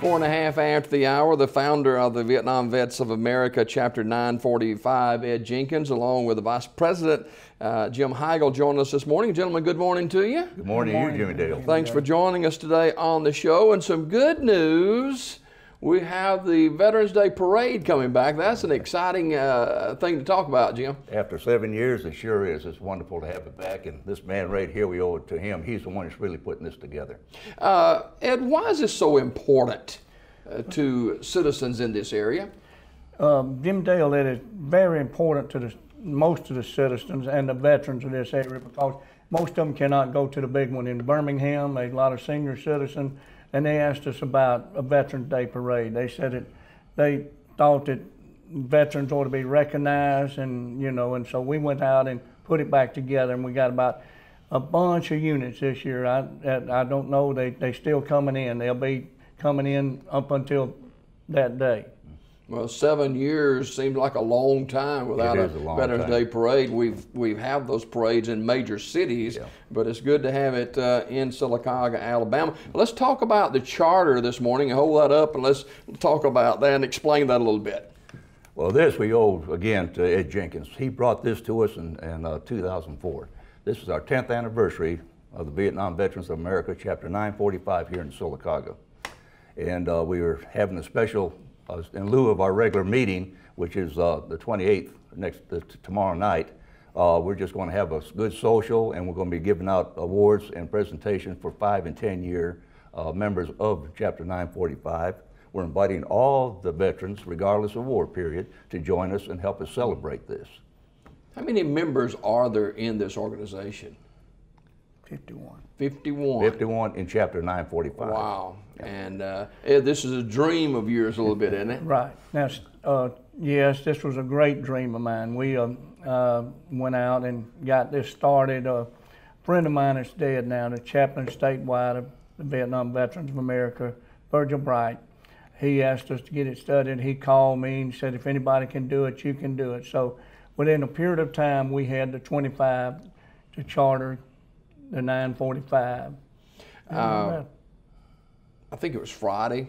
4.5 after the hour, the founder of the Vietnam Vets of America, Chapter 945, Ed Jenkins, along with the Vice President, Jim Heigl, join us this morning. Gentlemen, good morning to you. Good morning to you, Jimmy Dale. Thanks for joining us today on the show. And some good news. We have the Veterans Day Parade coming back. That's an exciting thing to talk about, Jim. After 7 years, it sure is. It's wonderful to have it back. And this man right here, we owe it to him. He's the one that's really putting this together. Ed, why is this so important to citizens in this area? Jim Dale, it is very important to most of the citizens and the veterans of this area, because most of them cannot go to the big one in Birmingham. There's a lot of senior citizens. And they asked us about a Veterans Day Parade. They said that they thought that veterans ought to be recognized, and and so we went out and put it back together, and we got about a bunch of units this year. I don't know, they still coming in. They'll be coming in up until that day. Well, 7 years seems like a long time without a Veterans Day Parade. We've had those parades in major cities, but it's good to have it in Sylacauga, Alabama. Let's talk about the charter this morning and hold that up, and let's talk about that and explain that a little bit. Well, this we owe, again, to Ed Jenkins. He brought this to us in 2004. This is our 10th anniversary of the Vietnam Veterans of America, Chapter 945 here in Sylacauga. And we were having a special in lieu of our regular meeting, which is the 28th, tomorrow night. We're just going to have a good social, and we're going to be giving out awards and presentations for 5- and 10-year members of Chapter 945. We're inviting all the veterans, regardless of war period, to join us and help us celebrate this. How many members are there in this organization? 51. 51. 51 in Chapter 945. Wow. Yeah. And Ed, this is a dream of yours a little bit, isn't it? Right. Now, yes, this was a great dream of mine. We went out and got this started. A friend of mine is dead now, the chaplain statewide of the Vietnam Veterans of America, Virgil Bright. He asked us to get it started. He called me and said, if anybody can do it, you can do it. So within a period of time, we had the 25 to charter the 945. I think it was Friday.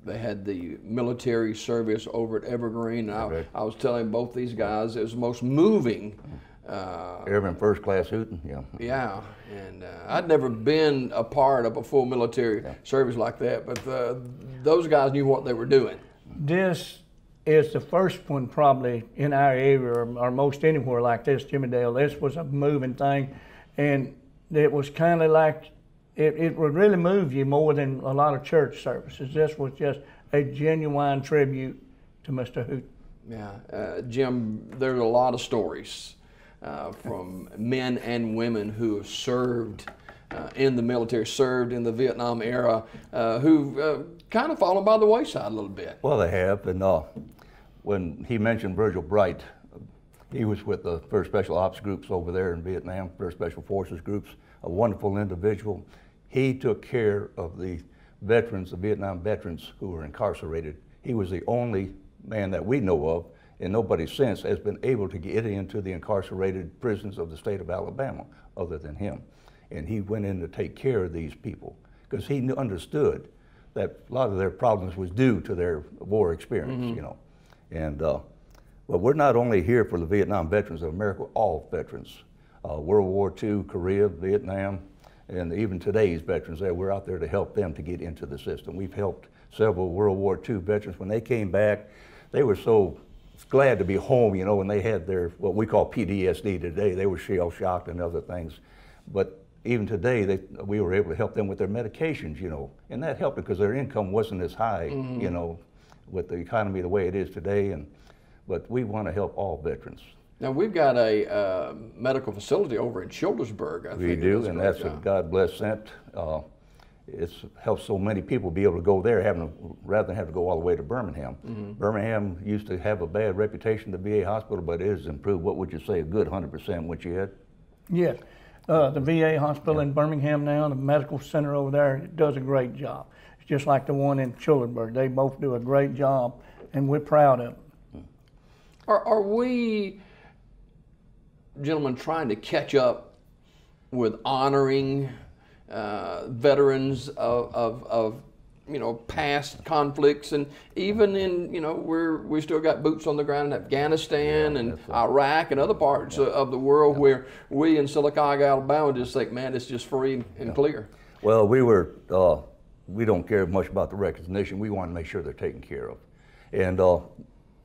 They had the military service over at Evergreen. I was telling both these guys it was the most moving. Airman First Class Hooten, Yeah, and I'd never been a part of a full military service like that, but those guys knew what they were doing. This is the first one probably in our area, or most anywhere like this, Jimmy Dale. This was a moving thing, and it was kind of like, it would really move you more than a lot of church services. This was just a genuine tribute to Mr. Hooten. Yeah, Jim, there's a lot of stories from men and women who have served in the military, served in the Vietnam era, who've kind of fallen by the wayside a little bit. Well, they have, and when he mentioned Virgil Bright, he was with the 1st Special Ops groups over there in Vietnam, 1st Special Forces groups, a wonderful individual. He took care of the veterans, the Vietnam veterans who were incarcerated. He was the only man that we know of, and nobody since has been able to get into the incarcerated prisons of the state of Alabama other than him. And he went in to take care of these people because he understood that a lot of their problems was due to their war experience, And but we're not only here for the Vietnam Veterans of America, all veterans. World War II, Korea, Vietnam, and even today's veterans, we're out there to help them to get into the system. We've helped several World War II veterans. When they came back, they were so glad to be home, when they had their, what we call PTSD today. They were shell-shocked and other things. But even today, we were able to help them with their medications, and that helped because their income wasn't as high, with the economy the way it is today. But we want to help all veterans. Now, we've got a medical facility over in Childersburg, I think. We do, and that's a God bless sent. It's helped so many people be able to go there rather than have to go all the way to Birmingham. Birmingham used to have a bad reputation, the VA hospital, but it has improved, what would you say, a good 100%, what you had? Yes. The VA hospital in Birmingham now, the medical center over there, does a great job. It's just like the one in Childersburg. They both do a great job, and we're proud of them. Are we, gentlemen, trying to catch up with honoring veterans of past conflicts, and even in, we still got boots on the ground in Afghanistan and Iraq and other parts of the world where we in Sylacauga, Alabama just think, man, it's just free and clear. Well, we don't care much about the recognition. We want to make sure they're taken care of. And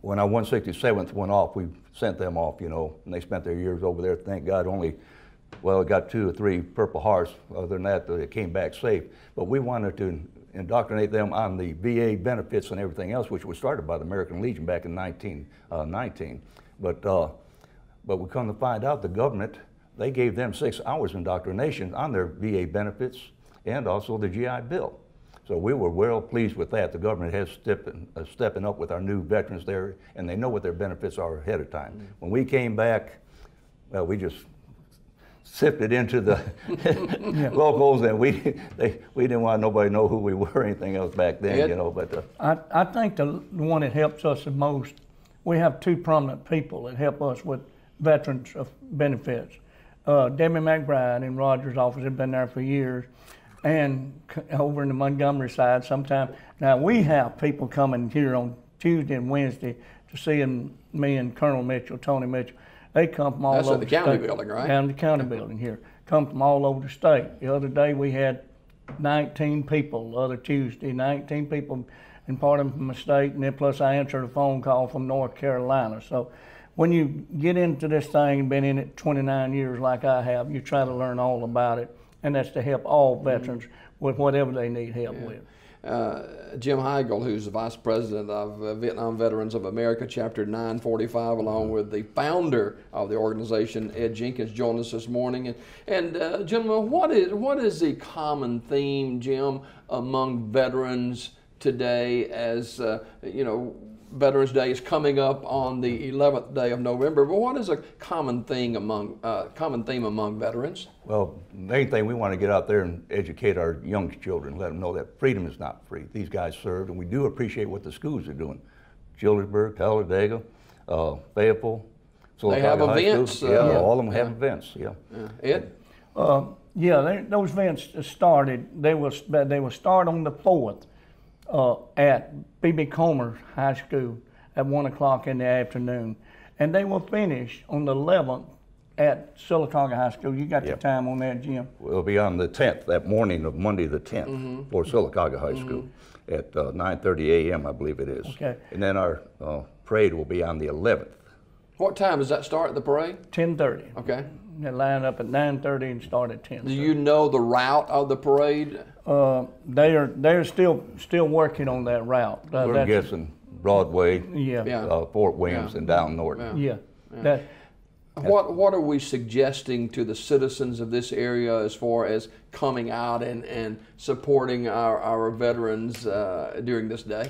when our 167th went off, we sent them off, and they spent their years over there. Thank God it got 2 or 3 Purple Hearts. Other than that, they came back safe. But we wanted to indoctrinate them on the VA benefits and everything else, which was started by the American Legion back in 1919. But we come to find out the government, they gave them 6 hours indoctrination on their VA benefits and also the GI Bill. So we were well pleased with that. The government has stepping up with our new veterans there, and they know what their benefits are ahead of time. Mm-hmm. When we came back, well, we just sifted into the locals, and we didn't want nobody to know who we were or anything else back then, But I think the one that helps us the most, we have 2 prominent people that help us with veterans benefits. Debbie McBride in Rogers' office has been there for years, and over in the Montgomery side sometime. Now we have people coming here on Tuesday and Wednesday to see me and Colonel Mitchell, Tony Mitchell. They come from all over the county building, right? Down the county building here. Come from all over the state. The other day we had 19 people, the other Tuesday, 19 people, and part of them from the state, and then plus I answered a phone call from North Carolina. So when you get into this thing and been in it 29 years like I have, you try to learn all about it, and that's to help all veterans with whatever they need help with. Jim Heigl, who's the Vice President of Vietnam Veterans of America, Chapter 945, along with the founder of the organization, Ed Jenkins, joined us this morning. And gentlemen, what is the common theme, Jim, among veterans today as, Veterans Day is coming up on the 11th day of November, but what is a common theme among veterans? Well, the main thing, we want to get out there and educate our young children, let them know that freedom is not free. These guys served, and we do appreciate what the schools are doing. Childersburg, Talladega, Fayetteville, Sylacauga they have High events. School. All of them have events. Ed? Those events started. They will start on the 4th. At B.B. Comer High School at 1 o'clock in the afternoon. And they will finish on the 11th at Sylacauga High School. You got the time on that, Jim? We'll be on the 10th, that morning of Monday the 10th, for Sylacauga High School at 9:30 a.m., I believe it is. Okay. And then our parade will be on the 11th. What time does that start, the parade? 10:30. Okay. They line up at 9:30 and start at 10:30. Do you know the route of the parade? They're still working on that route. We're guessing Broadway, Fort Williams, and down north. What are we suggesting to the citizens of this area as far as coming out and supporting our veterans during this day?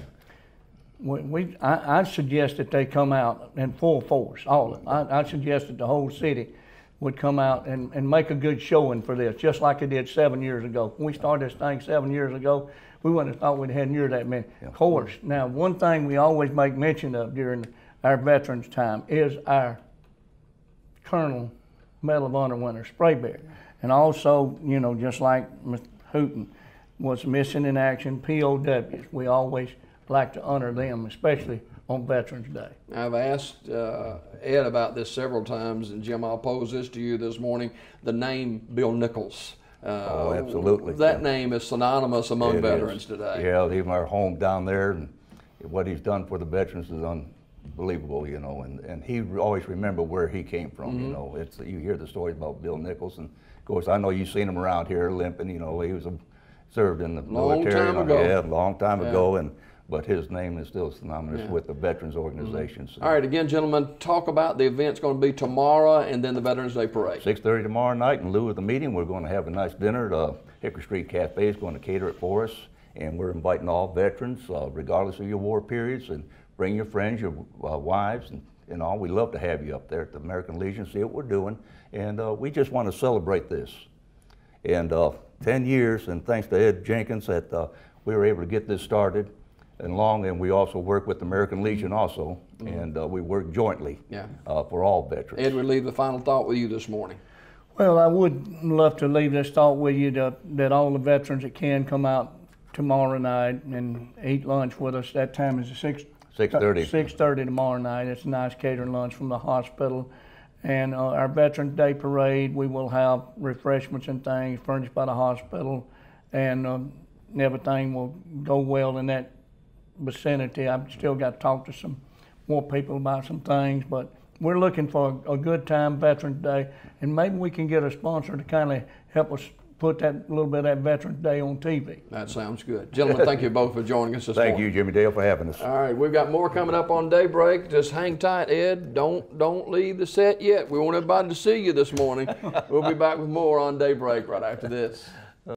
I suggest that they come out in full force, all of them. I suggest that the whole city would come out and make a good showing for this, just like it did 7 years ago. When we started this thing 7 years ago, we wouldn't have thought we'd had near that many. Of course, now one thing we always make mention of during our veterans time is our Colonel Medal of Honor winner, Spray Bear. And also, just like Mr. Hooten was missing in action, POWs, we always like to honor them, especially on Veterans Day. I've asked Ed about this several times, and Jim, I'll pose this to you this morning. The name Bill Nichols. Absolutely. That name is synonymous among veterans today. Yeah, even our home down there, and what he's done for the veterans is unbelievable, and he always remember where he came from, you hear the stories about Bill Nichols, and of course I know you've seen him around here limping, he was served in the military. Long time ago, but his name is still synonymous with the Veterans Organizations. All right, again, gentlemen, talk about the event's going to be tomorrow and then the Veterans Day Parade. 6:30 tomorrow night. In lieu of the meeting, we're going to have a nice dinner. The Hickory Street Cafe is going to cater it for us, and we're inviting all veterans, regardless of your war periods, and bring your friends, your wives, and all. We love to have you up there at the American Legion, see what we're doing, and we just want to celebrate this. And 10 years, and thanks to Ed Jenkins that we were able to get this started. And we also work with the American Legion also, and we work jointly for all veterans. Ed, we leave the final thought with you this morning. Well, I would love to leave this thought with you that all the veterans that can come out tomorrow night and eat lunch with us. That time is 6:30. 6:30 tomorrow night. It's a nice catering lunch from the hospital. And our Veterans Day Parade, we will have refreshments and things furnished by the hospital, and everything will go well in that vicinity. I've still got to talk to some more people about some things, but we're looking for a good time, Veterans Day, and maybe we can get a sponsor to kind of help us put that little bit of that Veterans Day on TV. That sounds good. Gentlemen, thank you both for joining us this morning. Thank you, Jimmy Dale, for having us. All right, we've got more coming up on Daybreak. Just hang tight, Ed. Don't leave the set yet. We want everybody to see you this morning. We'll be back with more on Daybreak right after this.